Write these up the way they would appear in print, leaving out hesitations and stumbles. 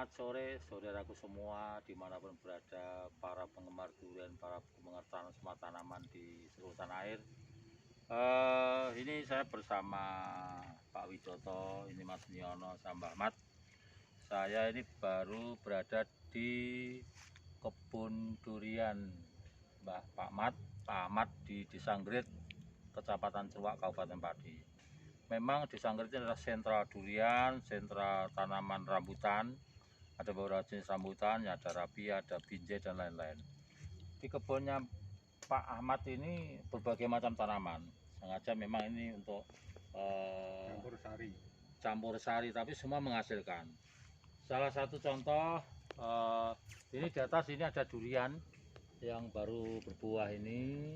Selamat sore saudaraku semua dimanapun berada, para penggemar durian, para penggemar semua tanaman di seluruh tanah air. Ini saya bersama Pak Wijoto, ini Mas Nyono sama Mbak Mat. Saya ini baru berada di kebun durian Pak Ahmad di Desa Anggrit, Kecamatan Cerwak, Kabupaten Pati. Memang Desa Anggrit ini adalah sentra durian, sentra tanaman rambutan. Ada beberapa jenis rambutan, ya ada rabi, ada binjai dan lain-lain. Di kebunnya Pak Ahmad ini berbagai macam tanaman. Sengaja memang ini untuk campur sari, tapi semua menghasilkan. Salah satu contoh, ini di atas ini ada durian yang baru berbuah ini.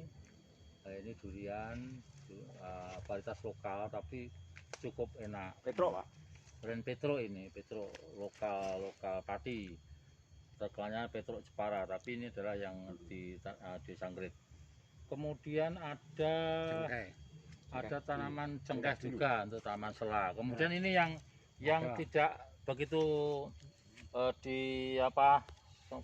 Ini durian varietas lokal tapi cukup enak. Petro, Pak. Brand Petro ini, Petro lokal Pati. Terkenalnya Petro Jepara, tapi ini adalah yang di Anggrit. Kemudian ada tanaman cengkeh juga untuk tanaman sela. Kemudian ini yang tidak begitu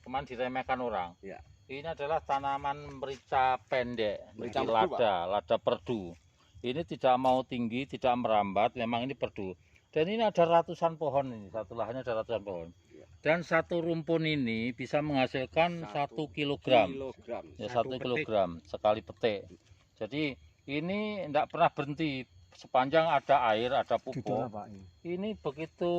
kemarin diremehkan orang. Ya. Ini adalah tanaman merica pendek, lada perdu. Ini tidak mau tinggi, tidak merambat, memang ini perdu. Dan ini ada ratusan pohon ini, satu lahannya ada ratusan pohon. Dan satu rumpun ini bisa menghasilkan 1 kilogram. Ya, 1 kilogram sekali petik. Jadi ini tidak pernah berhenti sepanjang ada air, ada pupuk. Ini begitu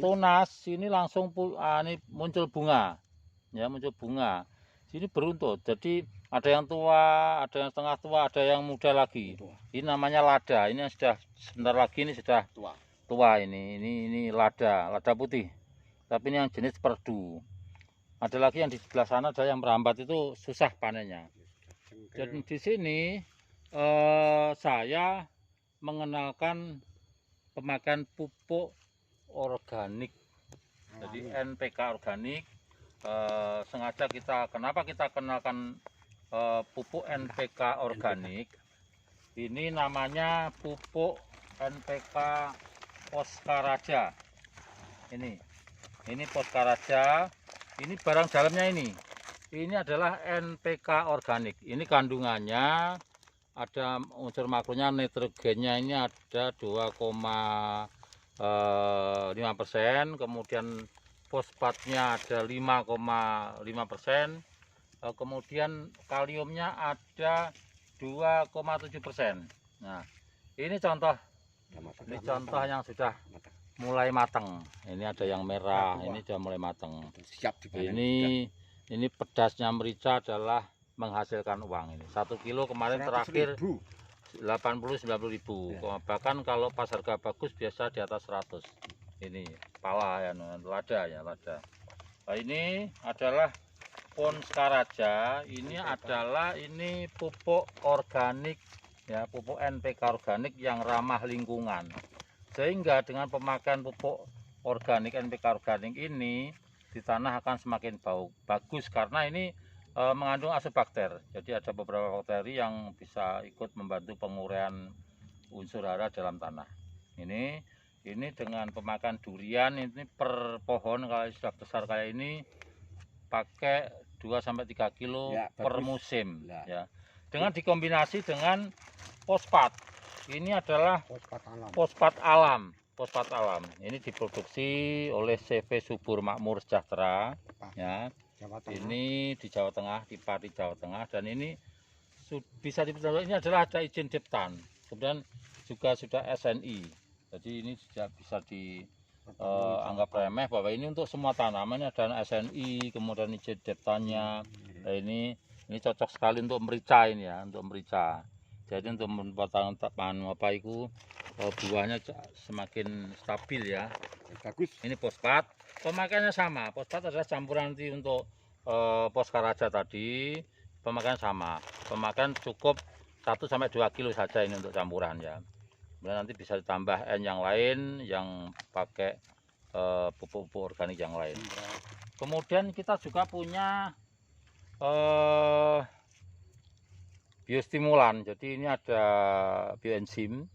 tunas, ini langsung ini muncul bunga. Ya, muncul bunga. Sini beruntut. Jadi ada yang tua, ada yang setengah tua, ada yang muda lagi. Ini namanya lada. Ini sudah sebentar lagi ini sudah tua ini lada putih, tapi ini yang jenis perdu. Ada lagi yang di sebelah sana, ada yang merambat, itu susah panennya. Dan di sini saya mengenalkan pemakaian pupuk organik, jadi NPK organik. Sengaja kenapa kita kenalkan pupuk NPK organik? Ini namanya pupuk NPK Poskaraja. Ini Poskaraja. Ini barang dalamnya ini. Ini adalah NPK organik. Ini kandungannya ada unsur makronya, nitrogennya ini ada 2,5%. Kemudian fosfatnya ada 5,5%. Kemudian kaliumnya ada 2,7%. Nah, ini contoh yang sudah mulai matang. Ini ada yang merah, ini sudah mulai matang. Siap dipanen. Ini pedasnya merica adalah menghasilkan uang ini. 1 kilo kemarin terakhir 80-90 ribu. Bahkan kalau pas harga bagus biasa di atas 100. Ini pala ya, lada. Nah, ini adalah Poskaraja. Ini adalah pupuk organik. Ya, pupuk NPK organik yang ramah lingkungan, sehingga dengan pemakaian pupuk organik NPK organik ini di tanah akan semakin bagus karena ini mengandung asobakter. Jadi ada beberapa bakteri yang bisa ikut membantu penguraian unsur hara dalam tanah. Ini dengan pemakaian durian ini per pohon kalau sudah besar kayak ini pakai 2-3 kilo ya, per musim ya. Dengan dikombinasi dengan fosfat. Ini adalah fosfat alam. Ini diproduksi oleh CV Subur Makmur Sejahtera. Ya. Ini di Jawa Tengah, di Pati Jawa Tengah, dan ini bisa dipercaya ini adalah ada izin Diptan. Kemudian juga sudah SNI. Jadi ini sudah bisa dianggap remeh bahwa ini untuk semua tanaman ada SNI, kemudian izin Diptannya. Nah, ini cocok sekali untuk merica ini ya, untuk merica. Jadi untuk membuat buahnya semakin stabil ya. Bagus. Ini fosfat. Pemakaiannya sama. Fosfat adalah campuran nanti untuk Poskaraja tadi. Pemakaian sama. Pemakaian cukup 1-2 kilo saja ini untuk campuran ya. Kemudian nanti bisa ditambah N yang lain yang pakai pupuk organik yang lain. Kemudian kita juga punya biostimulan. Jadi ini ada bioenzim.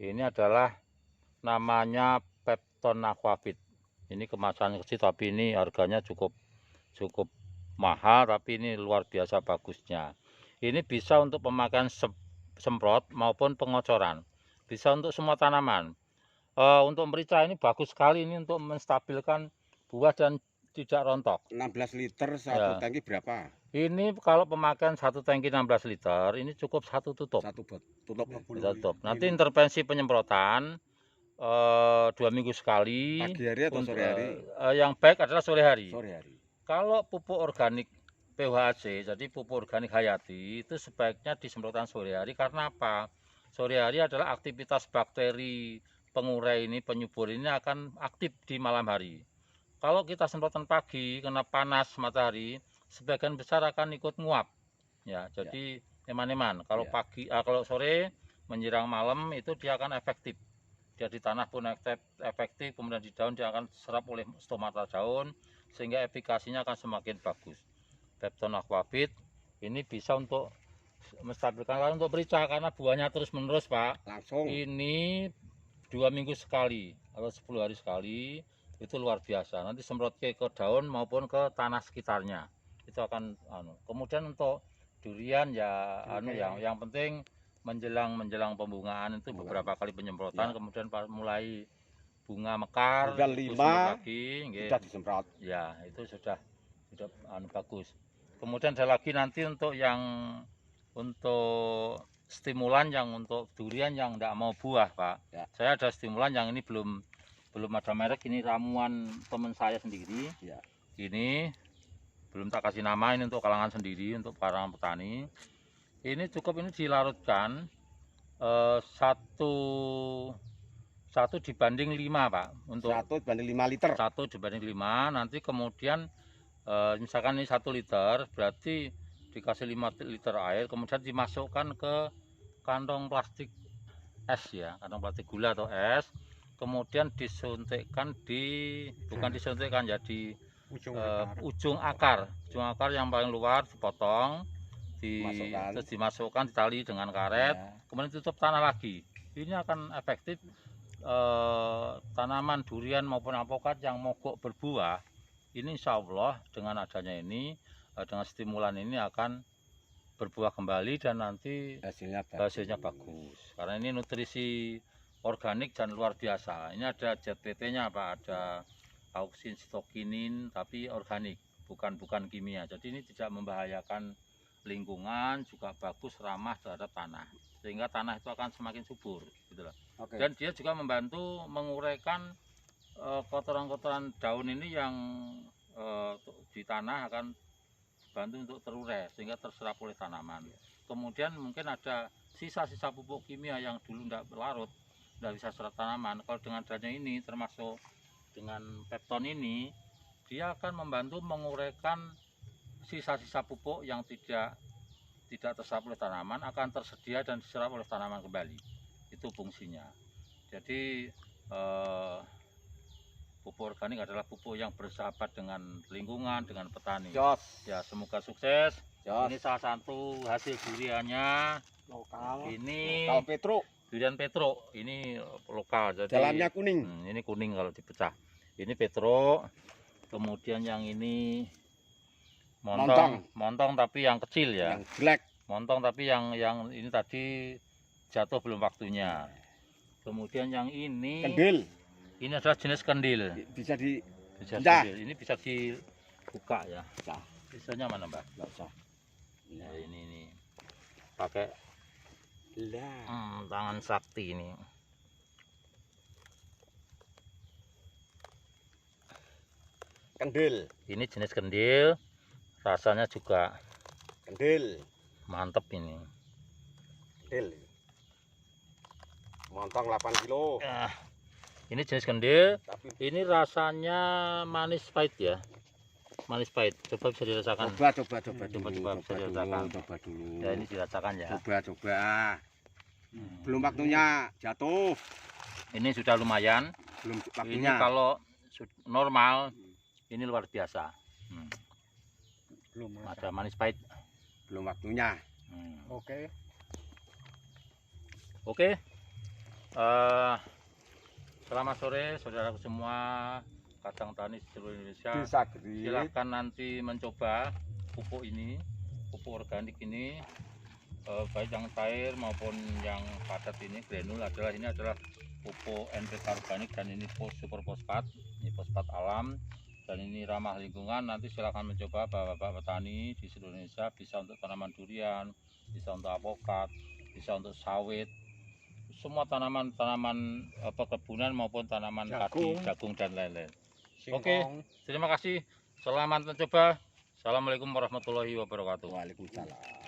Ini adalah namanya pepton aquafit. Ini kemasan kecil tapi ini harganya cukup mahal, tapi ini luar biasa bagusnya. Ini bisa untuk pemakaian semprot maupun pengocoran, bisa untuk semua tanaman. Untuk merica ini bagus sekali ini untuk menstabilkan buah dan tidak rontok. 16 liter satu tangki berapa? Ini kalau pemakaian 1 tangki 16 liter ini cukup 1 tutup. Satu tutup. Tutup. Nanti intervensi penyemprotan 2 minggu sekali. Pagi hari atau sore hari? Yang baik adalah sore hari. Sore hari. Kalau pupuk organik PHC, jadi pupuk organik hayati, itu sebaiknya disemprotkan sore hari. Karena apa? Sore hari adalah aktivitas bakteri pengurai ini, penyubur ini akan aktif di malam hari. Kalau kita semprotan pagi, kena panas matahari, sebagian besar akan ikut nguap. Ya, jadi eman-eman. Kalau pagi, kalau sore menjelang malam itu dia akan efektif. Dia di tanah pun efektif, kemudian di daun dia akan serap oleh stomata daun, sehingga efikasinya akan semakin bagus. Pepton Aquafit ini bisa untuk menstabilkan. Kalau untuk merica karena buahnya terus menerus Pak, langsung ini 2 minggu sekali atau 10 hari sekali, itu luar biasa. Nanti semprot ke daun maupun ke tanah sekitarnya, itu akan kemudian untuk durian ya yang penting menjelang pembungaan itu beberapa kali penyemprotan, kemudian mulai bunga mekar dan 5 lagi sudah disemprot. Ya, itu sudah bagus. Kemudian ada lagi nanti untuk stimulan yang untuk durian yang tidak mau buah Pak. Saya ada stimulan yang ini belum ada merek, ini ramuan teman saya sendiri. Ini belum tak kasih nama, ini untuk kalangan sendiri, untuk para petani. Ini cukup ini dilarutkan 1 dibanding 5 Pak, untuk 1 dibanding 5 liter. 1 dibanding 5. Nanti kemudian misalkan ini 1 liter, berarti dikasih 5 liter air, kemudian dimasukkan ke kantong plastik es ya, kantong plastik gula atau es, kemudian disuntikkan bukan disuntikkan ya, di ujung akar yang paling luar dipotong, terus dimasukkan, ditali dengan karet, kemudian tutup tanah lagi. Ini akan efektif. Tanaman durian maupun alpukat yang mogok berbuah, ini insya Allah dengan adanya ini, dengan stimulan ini akan berbuah kembali dan nanti hasilnya bagus. Karena ini nutrisi organik dan luar biasa. Ini ada ZPT-nya Pak, ada auksin stokinin tapi organik, bukan kimia. Jadi ini tidak membahayakan lingkungan, juga bagus, ramah terhadap tanah, sehingga tanah itu akan semakin subur gitu loh. Dan dia juga membantu menguraikan kotoran-kotoran daun ini yang di tanah, akan bantu untuk terurai sehingga terserap oleh tanaman. Kemudian mungkin ada sisa-sisa pupuk kimia yang dulu tidak larut, tidak bisa serap tanaman. Kalau dengan adanya ini, termasuk dengan Pepton ini, dia akan membantu menguraikan sisa-sisa pupuk yang tidak terserap oleh tanaman, akan tersedia dan diserap oleh tanaman kembali. Itu fungsinya. Jadi pupuk organik adalah pupuk yang bersahabat dengan lingkungan, dengan petani. Ya, semoga sukses. Ini salah satu hasil duriannya lokal. Ini lokal Petro. Durian Petro. Ini lokal. Jadi dalamnya kuning. Ini kuning kalau dipecah. Ini Petro. Kemudian yang ini montong tapi yang kecil ya. Yang black. Montong tapi yang ini tadi jatuh belum waktunya. Kemudian yang ini kendil. Ini adalah jenis kendil. Bisa kendil. Ini bisa dibuka ya. Bisanya mana Mbak? Nggak usah. Nah, ini pakai tangan sakti ini. Kendil. Ini jenis kendil. Rasanya juga kendil. Mantep ini. Kendil. Montong 8 kilo. Ini jenis kendil. Ini rasanya manis pahit ya. Manis pahit. Coba bisa dirasakan. Coba bisa dirasakan. Coba dulu. Ya, ini dirasakan ya. Coba. Belum waktunya jatuh. Ini sudah lumayan. Belum waktunya. Ini kalau normal ini luar biasa. Belum ada manis pahit. Belum waktunya. Oke. Selamat sore saudaraku semua. kacang tani seluruh Indonesia. Desa Grit. Silahkan nanti mencoba pupuk ini, pupuk organik ini, baik yang cair maupun yang padat ini, granul ini adalah pupuk NPK organik dan ini super fosfat, ini fosfat alam dan ini ramah lingkungan. Nanti silahkan mencoba bapak-bapak petani di seluruh Indonesia, bisa untuk tanaman durian, bisa untuk alpukat, bisa untuk sawit, semua tanaman-tanaman perkebunan maupun tanaman padi, jagung dan lain-lain. Oke, terima kasih. Selamat mencoba. Assalamualaikum warahmatullahi wabarakatuh. Waalaikumsalam.